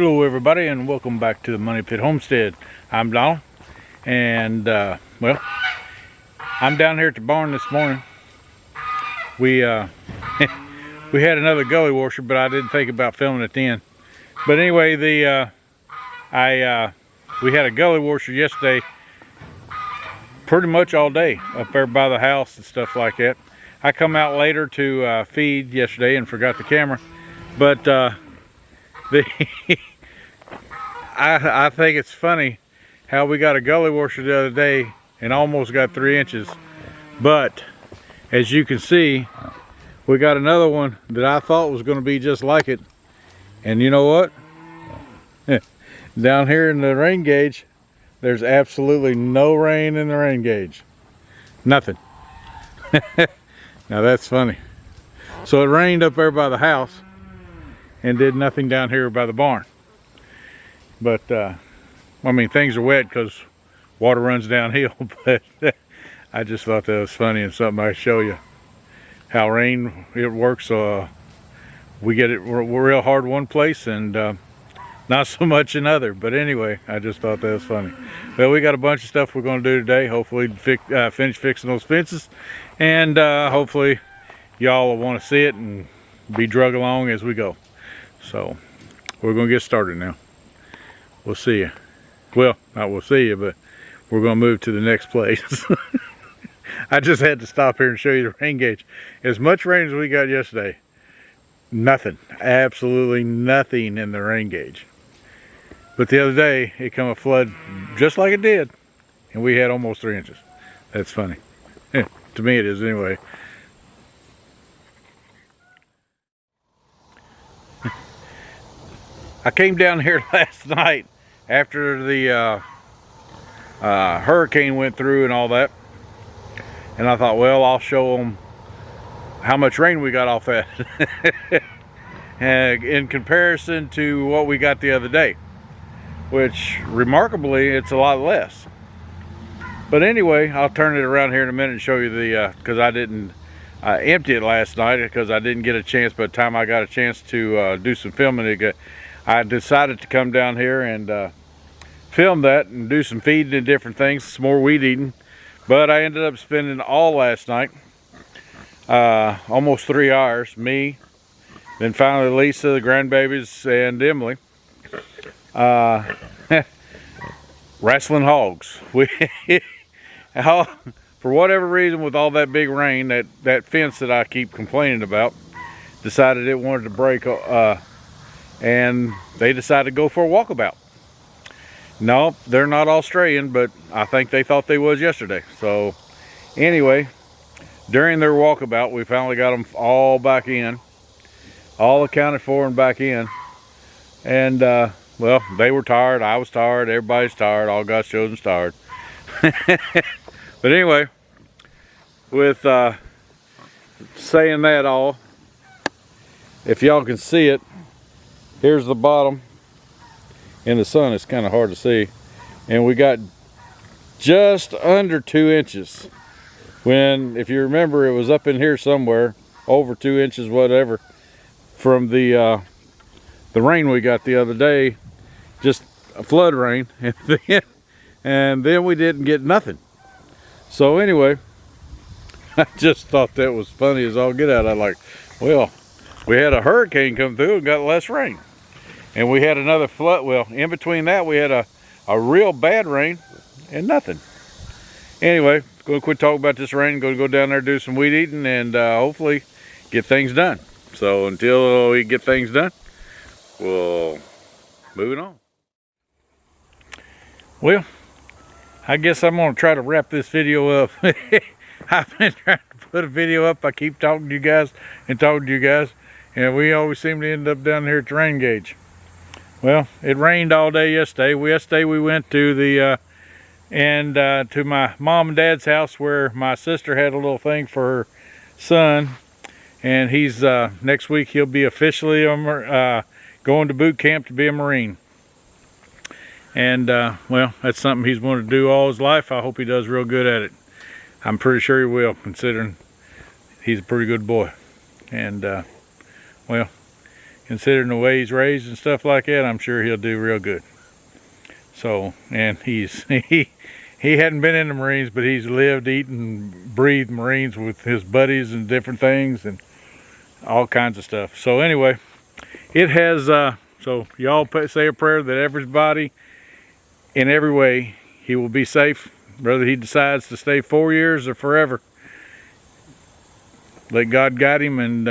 Hello everybody, and welcome back to the Moneypit Homestead. I'm Donald, and well, I'm down here at the barn this morning. We we had another gully washer, but I didn't think about filming it then. But anyway, we had a gully washer yesterday pretty much all day up there by the house and stuff like that. I come out later to feed yesterday and forgot the camera, but I think it's funny how we got a gully washer the other day and almost got 3 inches, but as you can see, we got another one that I thought was going to be just like it, and you know what? Down here in the rain gauge, there's absolutely no rain in the rain gauge. Nothing. Now that's funny. So it rained up there by the house and did nothing down here by the barn. But I mean, things are wet because water runs downhill, but I just thought that was funny and something I show you how rain it works. We get it real hard one place and not so much in other. But anyway, I just thought that was funny. Well, we got a bunch of stuff we're going to do today. Hopefully finish fixing those fences, and hopefully y'all will want to see it and be drug along as we go. So we're going to get started now. We'll see you. Well, not we'll see you, but we're going to move to the next place. I just had to stop here and show you the rain gauge. As much rain as we got yesterday, nothing, absolutely nothing in the rain gauge. But the other day, it come a flood just like it did, and we had almost 3 inches. That's funny. To me it is anyway. I came down here last night after the hurricane went through and all that, and I thought, well, I'll show them how much rain we got off that in comparison to what we got the other day, which remarkably it's a lot less. But anyway, I'll turn it around here in a minute and show you the because I didn't empty it last night because I didn't get a chance. By the time I got a chance to do some filming, I decided to come down here and film that and do some feeding and different things, some more weed eating. But I ended up spending all last night, almost 3 hours, me, then finally Lisa, the grandbabies, and Emily, wrestling hogs. For whatever reason, with all that big rain, that fence that I keep complaining about decided it wanted to break, and they decided to go for a walkabout. No, they're not Australian, but I think they thought they was yesterday. So anyway, during their walkabout, we finally got them all back in, all accounted for and back in. And well, they were tired, I was tired, everybody's tired, all God's chosen's tired. But anyway, with saying that all, if y'all can see it, here's the bottom. In the sun it's kind of hard to see, and we got just under 2 inches, when, if you remember, it was up in here somewhere, over 2 inches whatever, from the rain we got the other day, just a flood rain, and then we didn't get nothing. So anyway, I just thought that was funny as all get out. I like, well, we had a hurricane come through and got less rain. And we had another flood. Well, in between that, we had a real bad rain and nothing. Anyway, going to quit talking about this rain. Going to go down there, do some weed eating, and hopefully get things done. So until we get things done, we'll moving on. Well, I guess I'm going to try to wrap this video up. I've been trying to put a video up. I keep talking to you guys and talking to you guys, and we always seem to end up down here at the rain gauge. Well, it rained all day yesterday. Yesterday we went to the to my mom and dad's house, where my sister had a little thing for her son, and he's next week he'll be officially going to boot camp to be a Marine. And well, that's something he's wanted to do all his life. I hope he does real good at it. I'm pretty sure he will, considering he's a pretty good boy. And well, considering the way he's raised and stuff like that, I'm sure he'll do real good. So, and he hadn't been in the Marines, but he's lived, eaten, breathed Marines with his buddies and different things and all kinds of stuff. So anyway, it has, so y'all say a prayer that everybody, in every way, he will be safe, whether he decides to stay 4 years or forever. Let God guide him, and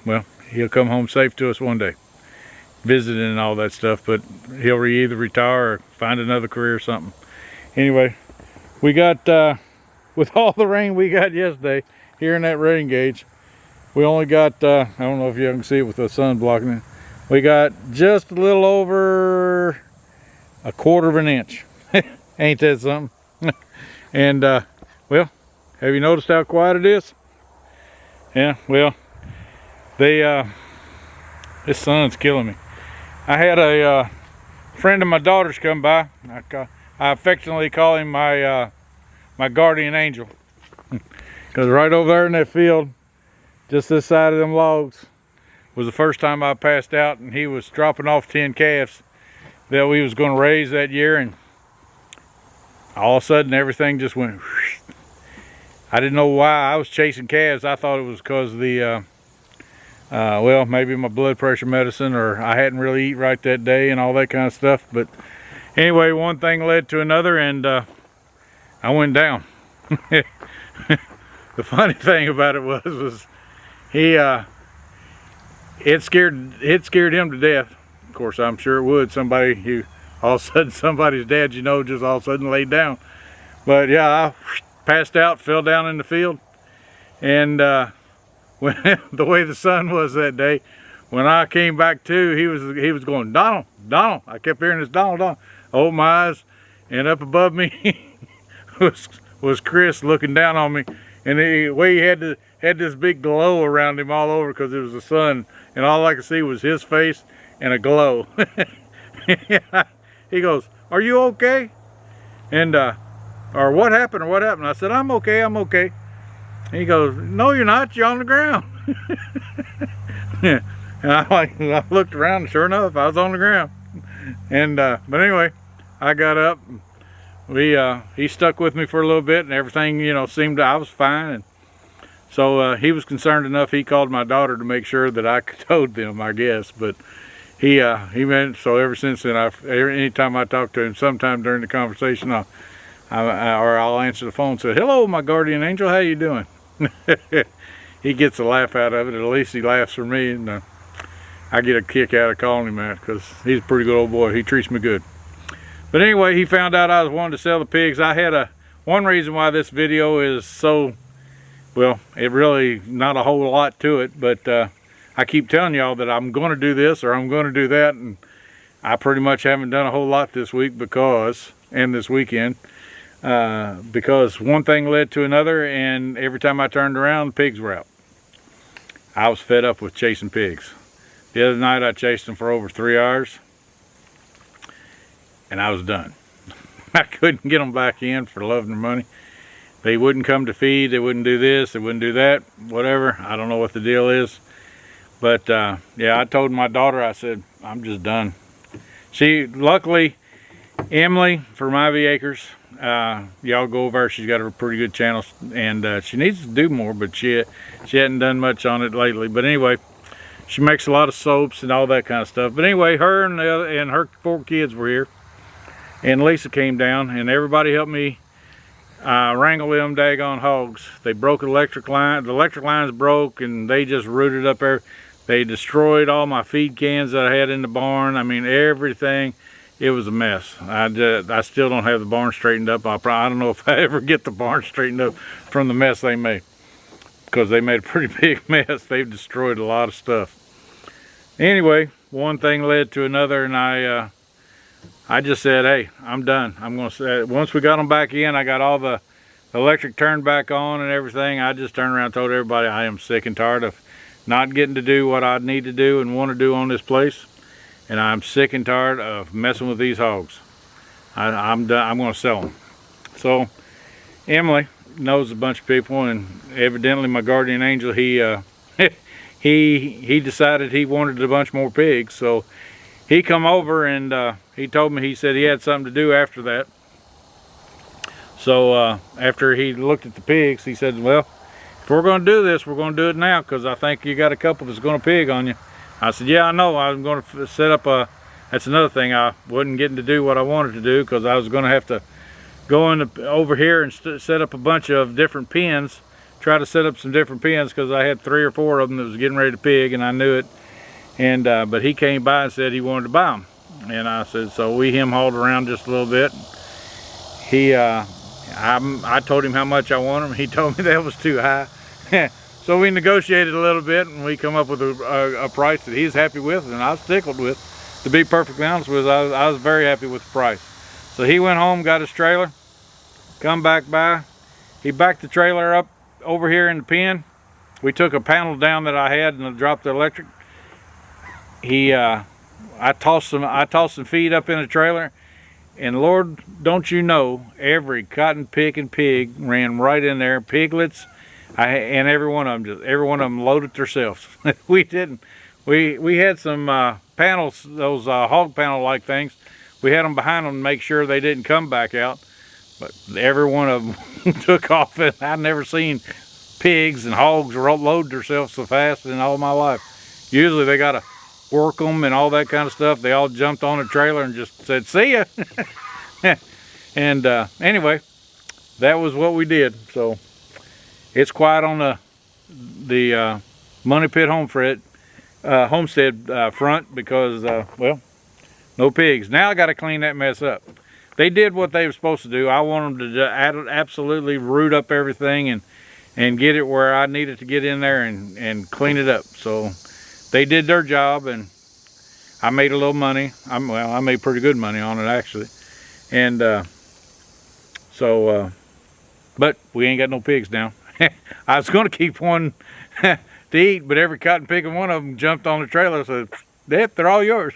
well, he'll come home safe to us one day, visiting and all that stuff, but he'll either retire or find another career or something. Anyway, we got, with all the rain we got yesterday, here in that rain gauge, we only got, I don't know if you can see it with the sun blocking it, we got just a little over 1/4 of an inch. Ain't that something? And, well, have you noticed how quiet it is? Yeah, well, this sun's killing me. I had a friend of my daughter's come by. I affectionately call him my my guardian angel, because right over there in that field, just this side of them logs, was the first time I passed out, and he was dropping off 10 calves that we was going to raise that year, and all of a sudden everything just went whoosh. I didn't know why I was chasing calves. I thought it was because of the well, maybe my blood pressure medicine, or I hadn't really eaten right that day and all that kind of stuff. But anyway, one thing led to another, and I went down. The funny thing about it was he it scared him to death. Of course, I'm sure it would. Somebody who all of a sudden, somebody's dad, you know, just all of a sudden laid down. But yeah, I passed out, fell down in the field, and when the way the sun was that day, when I came back to, he was going, Donald, Donald. I kept hearing this, Donald, Donald. I opened my eyes, and up above me was Chris looking down on me, and the way he had this big glow around him all over because it was the sun, and all I could see was his face and a glow. He goes, "Are you okay?" And or what happened? I said, "I'm okay, I'm okay." And he goes, "No, you're not. You're on the ground." And I looked around, and sure enough, I was on the ground. And but anyway, I got up. He stuck with me for a little bit, and everything, you know, seemed I was fine. And so he was concerned enough. He called my daughter to make sure that I told them, I guess. But he meant, so ever since then, anytime I talk to him, sometime during the conversation, I'll answer the phone and say, "Hello, my guardian angel, how you doing?" He gets a laugh out of it. At least he laughs for me, and I get a kick out of calling him that, because he's a pretty good old boy. He treats me good. But anyway, he found out I was wanting to sell the pigs. I had one reason why this video is so, well, it really not a whole lot to it, but I keep telling y'all that I'm going to do this or I'm going to do that, and I pretty much haven't done a whole lot this week and this weekend, because one thing led to another, and every time I turned around, the pigs were out. I was fed up with chasing pigs. The other night I chased them for over 3 hours, and I was done. I couldn't get them back in for love nor money. They wouldn't come to feed, they wouldn't do this, they wouldn't do that, whatever. I don't know what the deal is. But yeah, I told my daughter, I said, I'm just done. Luckily, Emily from Ivy Acres, y'all go over her, she's got a pretty good channel, and she needs to do more, but she hadn't done much on it lately. But anyway, she makes a lot of soaps and all that kind of stuff. But anyway, her and her 4 kids were here, and Lisa came down, and everybody helped me wrangle them daggone hogs. They broke an electric line. The electric lines broke, and they just rooted up there. They destroyed all my feed cans that I had in the barn. I mean, everything. It was a mess. I still don't have the barn straightened up. I don't know if I ever get the barn straightened up from the mess they made, because they made a pretty big mess. They've destroyed a lot of stuff. Anyway, one thing led to another, and I just said, hey, I'm done. I'm going to say, once we got them back in, I got all the electric turned back on and everything. I just turned around and told everybody I am sick and tired of not getting to do what I need to do and want to do on this place. And I'm sick and tired of messing with these hogs. I'm done. I'm going to sell them. So Emily knows a bunch of people, and evidently my guardian angel, he he decided he wanted a bunch more pigs. So he come over and he told me, he said he had something to do after that. So after he looked at the pigs, he said, well, if we're going to do this, we're going to do it now, because I think you got a couple that's going to pig on you. I said, yeah, I know. I'm going to set up a, that's another thing. I wasn't getting to do what I wanted to do, because I was going to have to go over here and set up a bunch of different pens, try to set up some different pens, because I had 3 or 4 of them that was getting ready to pig, and I knew it. And but he came by and said he wanted to buy them, and I said, so we hauled around just a little bit. I told him how much I wanted them. He told me that was too high. So we negotiated a little bit, and we come up with a price that he's happy with, and I was tickled with. To be perfectly honest with you, I was very happy with the price. So he went home, got his trailer, come back by. He backed the trailer up over here in the pen. We took a panel down that I had and dropped the electric. I tossed some feed up in the trailer, and Lord, don't you know, every cotton picking pig ran right in there. Piglets, and every one of them loaded themselves. We didn't. We had some panels, those hog panel like things. We had them behind them to make sure they didn't come back out. But every one of them took off, and I've never seen pigs and hogs load themselves so fast in all my life. Usually they gotta work them and all that kind of stuff. They all jumped on a trailer and just said, see ya. And anyway, that was what we did. So it's quiet on the Moneypit Homestead front, because well, no pigs. Now I got to clean that mess up. They did what they were supposed to do. I want them to absolutely root up everything and get it where I needed to get in there and clean it up. So they did their job, and I made a little money. I made pretty good money on it, actually. And but we ain't got no pigs now. I was going to keep one to eat, but every cotton picking one of them jumped on the trailer and said, yep, they're all yours.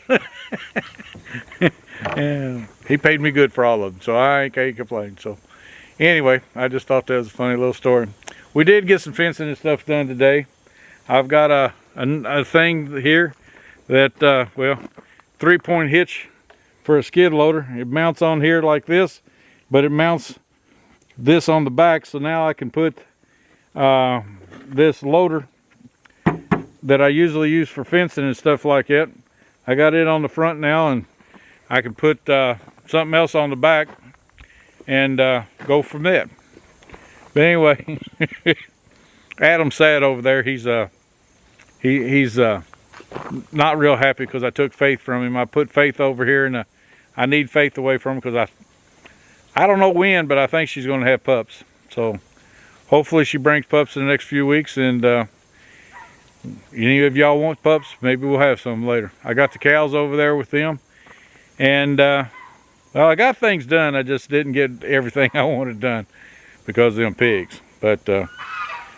And he paid me good for all of them, so I can't complain. So anyway, I just thought that was a funny little story. We did get some fencing and stuff done today. I've got a thing here that, well, 3-point hitch for a skid loader. It mounts on here like this, but it mounts this on the back, so now I can put this loader that I usually use for fencing and stuff like that. I got it on the front now, and I can put something else on the back and go from that. But anyway, Adam's sad over there. He's not real happy because I took Faith from him. I put Faith over here, and I need Faith away from him because I don't know when, but I think she's going to have pups. So hopefully she brings pups in the next few weeks, and any of y'all want pups, maybe we'll have some later. I got the cows over there with them, and well, I got things done. I just didn't get everything I wanted done because of them pigs. But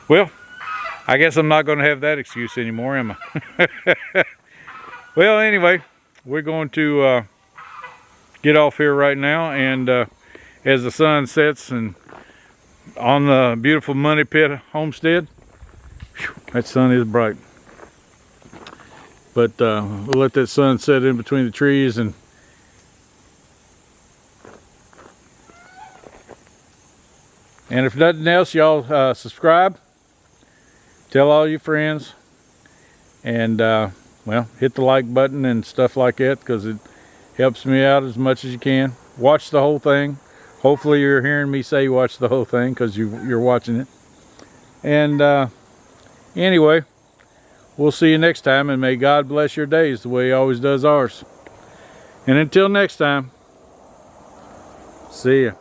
well, I guess I'm not going to have that excuse anymore, am I? Well, anyway, we're going to get off here right now, and as the sun sets and on the beautiful Moneypit Homestead, whew, that sun is bright. But we'll let that sun set in between the trees, and if nothing else, y'all subscribe, tell all your friends, and well, hit the like button and stuff like that, because it helps me out as much as you can. Watch the whole thing. Hopefully you're hearing me say watch the whole thing, because you're watching it. And anyway, we'll see you next time, and may God bless your days the way he always does ours. And until next time, see ya.